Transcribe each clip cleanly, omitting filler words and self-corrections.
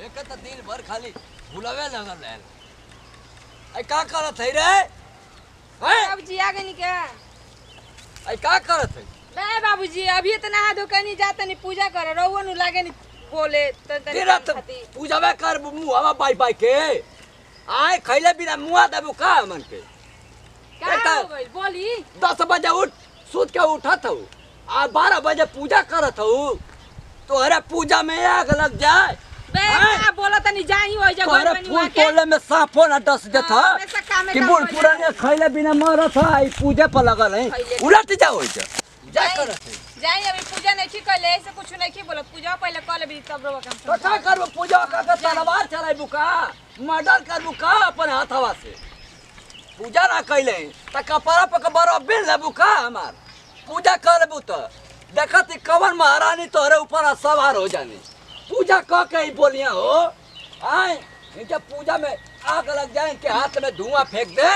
एक तो दिन भर खाली भुलावे लगल रहे। आई का करत है रे? हैं? बाबूजी आ गए क्या? आई का करत है? बे बाबूजी अभी तो नहा धो के नहीं जाता नहीं पूजा कर रहुआ नु लागे नहीं बोले तेरा तो पूजावे कर मुहावा बाई बाई के आए खैले बिना मुआ देबू का मन के क्या हो गई बोली 10 बजे उठ सूत के उठत हूँ आ 12 बजे पूजा करत हूँ तो अरे पूजा में आग लग जाए बे क्या बोला तनी जाई हो जा घर में फूल तोड़ले में साफो न डस देता कि बुढ़ पुराने खैले बिना मरत है आई पूजे पर लगल है उलट जाओ जा करत है जाई अभी पूजा नहीं की कइले ऐसे कुछ नहीं की बोलत पूजा पहले कर लेबी तब रो काम तो का करबो पूजा का तलवार चलाइबू का मर्डर करबू का अपन हाथवा से पूजा ना कइले त कपड़ा पे के बरो बिल लेबू का हमार पूजा करबू तो देखत कवन महारानी तोरे ऊपर सवार हो जानी पूजा क के ही बोलिया हो आए इनके पूजा में आग लग जाए इनके हाथ में धुआं फेंक दे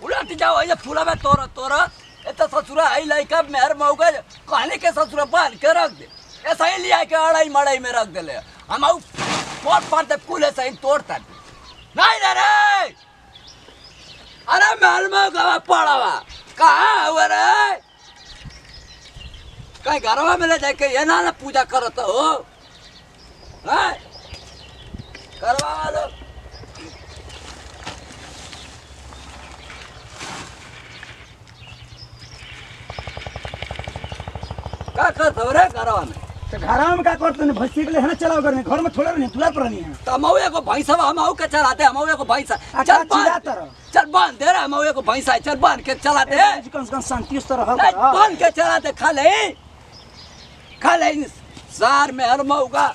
उलट जाओ ये फूला में तोरा तो ससुरा आई लइका मेहर मौगे कहने के ससुरा बांध के रख दे ऐसा ही लिया के अड़ाई मड़ाई में रख दे हम आउ पोट पाट दे कुल ऐसा ही तोड़ता नहीं दे रे अरे महल में गवा पड़ावा कहाँ हुआ रे कहीं घरवा में ले जाके ये ना पूजा करत हो करवा वालो का करत हो रे घरवा में तो घरवा में का करते ने भैंसी के लिए है ना चलाओ करने घर में थोड़ा नहीं तुला पर नहीं है तो मौए को भैंसा हम आउ के चलाते हम मौए को भैंसा चल बांध दे रे मौए को भैंसा चल बांध के चलाते कम से कम शांति उस तरह बांध के चलाते खा ले सार में हर मौका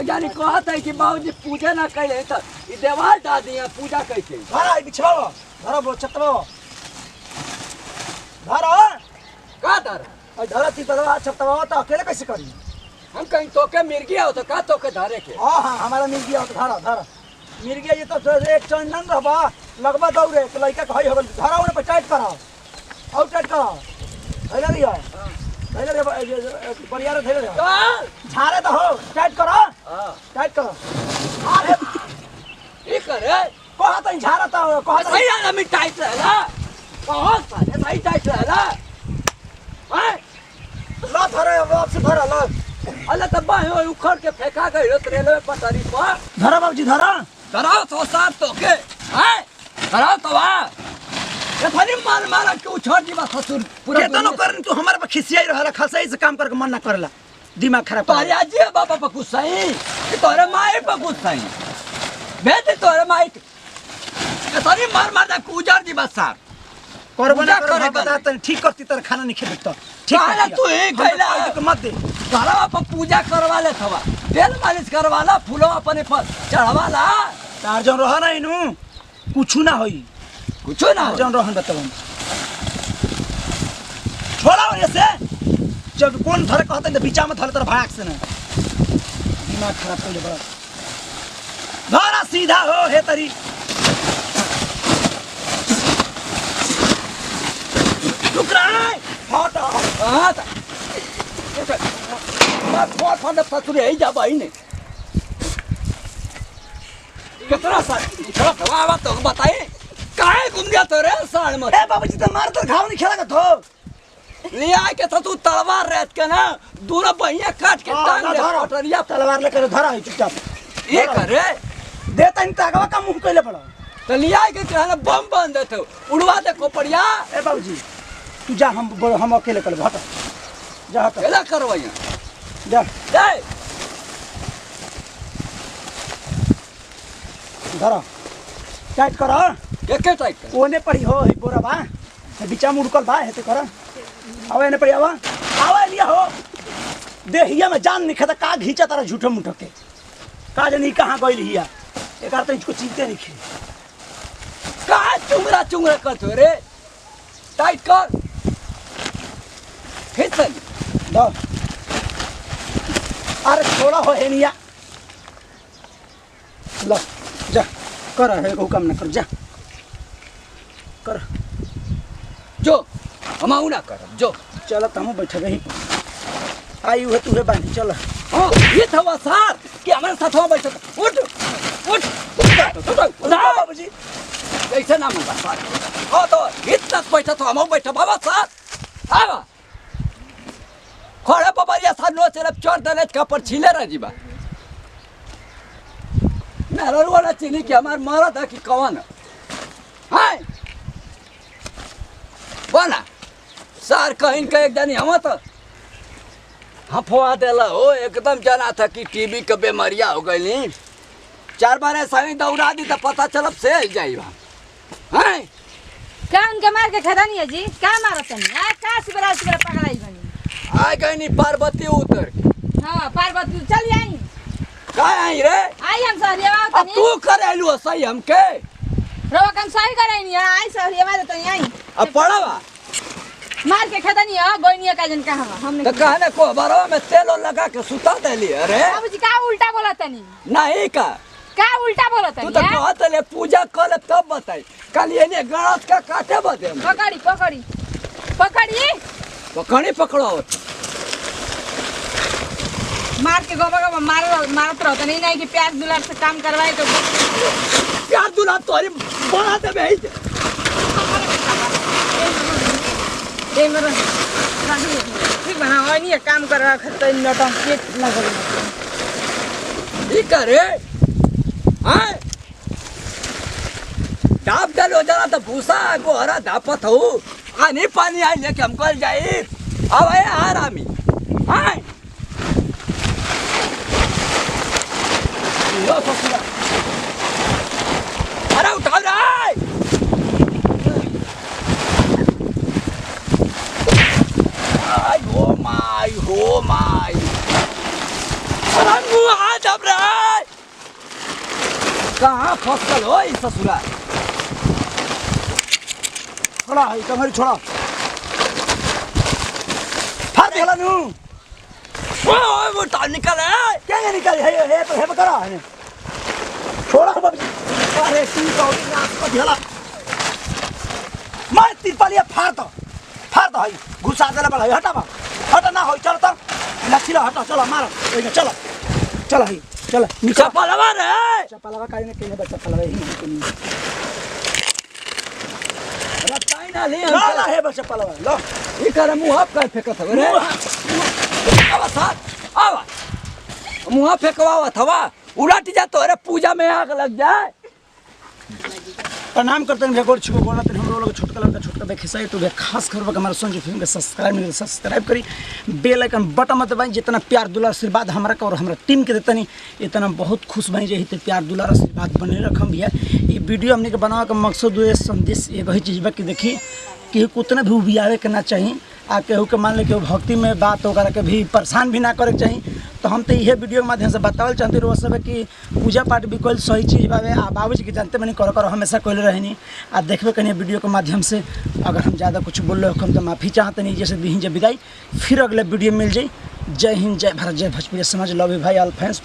यानी कहत है कि बाबूजी पूजा ना करे तो ई देवाल डाल दिया पूजा कैसे धरा बिछाओ धरा बो चतवा धरा का धर और धरा ती तरवा चतवा तो अकेले कैसे करी हम कहीं तो के मिर्गी हो तो का तो के धरे के हां हां हमारा मिर्गी हो तो धरा मिर्गी ये तो एक चंदन रहबा लगबा दौड़े तो लइका कहि हो धरा उन्हें पे टाइट कराओ और टाइट कराओ हैला लिया हैला रे बढ़िया रे धैले झारे तो हो टाइट करो हां टाइट करो अरे ये करे कहा तो झारा तो कहा सही है मैं टाइट रहला बहुत सारे सही टाइट रहला हां ला धरे वापस धरा ला अल्लाह तब्बा है उखड़ के फेंका गई रेलवे पटरी पर धरा बाबूजी धरा कराओ तो साथ तो के हैं कराओ तो वा ये फनी मार के उछड़ जीवा ससुर पूरा केतनो करन तू हमारे पे खिसियाई रहला खसई से काम करके मन ना करला दिमाग खराब तोरे आजी बाबा पे कुछ सही कि तोरे माई पे कुछ सही बेटे तोरे माई के तोरी मार दे उजड़ जीवा साथ करबना कर बता ठीक करती तर खाना नहीं खेत तो ठीक है तू ही गइला मत दे घरवा पर पूजा करवा ले थवा तेल मालिश करवाला फूलो अपने पर चढ़वाला तार जन रह ना इनु कुछ ना होई कुछ ना जन रहन बतावन छोड़ा ऐसे जब कौन धरे कहते हैं बीचा में धरे तर भाग से ना दिमाग खराब कर ले बड़ा धरा सीधा हो हे तरी टुकड़ा फट हां मैं फट ससुर ही जा भाई ने कितना सा इतना सवाल तो बताइए काहे घूम गया तो रे साल में ए बाबूजी तो मार तो घाव नहीं खेला तो ले आए के तू तलवार रहत के ना दोनों बहिया काट के टांग दे पटरिया तलवार लेकर धरा है चुपचाप ये करे देता नहीं तागवा का मुंह कइले पड़ा तो ले आए के कहना बम बंद देते उड़वा दे कोपड़िया ए बाबूजी तू जा हम अकेले कर हट जा हट केला करवाइया जा दे धरा टाइट कर के टाइट कर ओने पड़ी हो हे बोरा बा हे बिचा मुड़कल बा हेते कर आवे ने पड़ी आवा लिया हो देहिया में जान नहीं खाता का घीचा तारा झूठे मुठे के का जानी कहां गइल हिया एकार तो इसको चिंते नहीं खे का चुंगरा करत रे टाइट कर खींच दो अरे थोड़ा हो है निया लो जा कर है को काम ना कर जा कर जो हम ना कर जो चल तुम बैठे रही आई हुए तुहे बांधी चल हाँ ये था साथ कि हमारे साथ वहाँ बैठो उठ उठ ना बाबूजी ऐसे ना मन बात हो तो इतना बैठा तो हम बैठा बाबा साथ आवा खड़े बबरिया साथ नो चलब चोर दले का पर छिले रह जीबा मेरा वाला चिनी के हमार मारा था कि कौन हाय बना सार कहीं का एक जानी हम तो हफवा देला हो एकदम जना था कि टीबी के बीमारिया हो गई 4 बार ऐसा ही दौड़ा दी तो पता चलब से जाई हैं का उनके मार के खदा नहीं है जी का मारत नहीं आ का सिबरा पकड़ाई बनी आ गई नी पार्वती उतर के हां पार्वती चल आई का आई रे आई हम सहरिया अब तनी तू करेलू सही हमके रवा कम सही कराई नहीं आई सहरिया मारे तनी आई अब पड़ावा मार के खदा नहीं है गोइनिया का जन का हमने तो कहने को बरवा में तेल लगा के सुता देली अरे बाबूजी का उल्टा बोला तनी नहीं का उल्टा बोला तू तनी तो कहत ले पूजा कर तब बताई कल ये गणत का काटे बदे पकड़ी पकड़ी पकड़ी पकड़ी पकड़ो मार के गोबा मारत रहता नहीं कि प्यार दुलार से काम करवाए तो प्यार दुला तोरी बना दे भाई ए मेरा राही ठीक बना और नहीं काम कर रहा खत नटम पेट लगल ई करे हां डाब डालो जरा तो भूसा को हरा धापत हो आनी पानी आई लेके हम कल जाई अब आए आरामी हां लो ससुरा अरे उठाओ रे आई हो माई अरे मुआ दब रे कहाँ फसल हो इस ससुरा छोड़ा है कमरी छोड़ा फाड़ देला नु ओए वो टाल निकल क्या निकल है करा है छोड़ा बाबूजी अरे तू कौड़ी ना को ढेला मार तिरपालिया फाड़ दो है घुसा देला बड़ा हटा ना हो चल तो लच्छीला हटा चलो मारो ओइने चलो चलो है चलो नीचे चपलवा रे चपलवा काई ने केने बच्चा चपलवा ही के नहीं रताई ना ले ला है बच्चा चपलवा लो ई करे मुंह आप कर फेकत हवे रे आवा साथ आवा मुंह फेकवा थवा उलट जा तो अरे पूजा में आग लग जाए प्रणाम करते हैं भगवान छिको बोला तो हम लोग छोटका लड़का छोटका देखे सही तो खास खबर हमारा संजय फिल्म के सब्सक्राइब करी बेल आइकन बटन मत दबाई जितना प्यार दुलार आशीर्वाद हमारा का और हमारा टीम के देता नहीं इतना बहुत खुश बनी रही तो प्यार दुलार आशीर्वाद बने रखम भैया ये वीडियो हमने के बनावे का मकसद हुए संदेश एक ही चीज़ कि देखी कि उतना भी उबियावे के ना चाहिए आ केहू के मान ले कि भक्ति में बात होकर के भी परेशान भी ना करे के चाहिए तो हम तो यह वीडियो के माध्यम से बतावल चाहते रहो सब कि पूजा पाठ भी कोई सही चीज़ बाबे आ बाबूजी के जानते मैंने करो हमेशा कोई रहनी आ देखबे कहीं वीडियो के माध्यम से अगर हम ज़्यादा कुछ बोल रहे हम तो माफ़ी चाहते नहीं जैसे दी जब विदाई फिर अगले वीडियो मिल जाए जय हिंद जय भारत जय भोजपुरी समाज लव यू भाई ऑल फैंस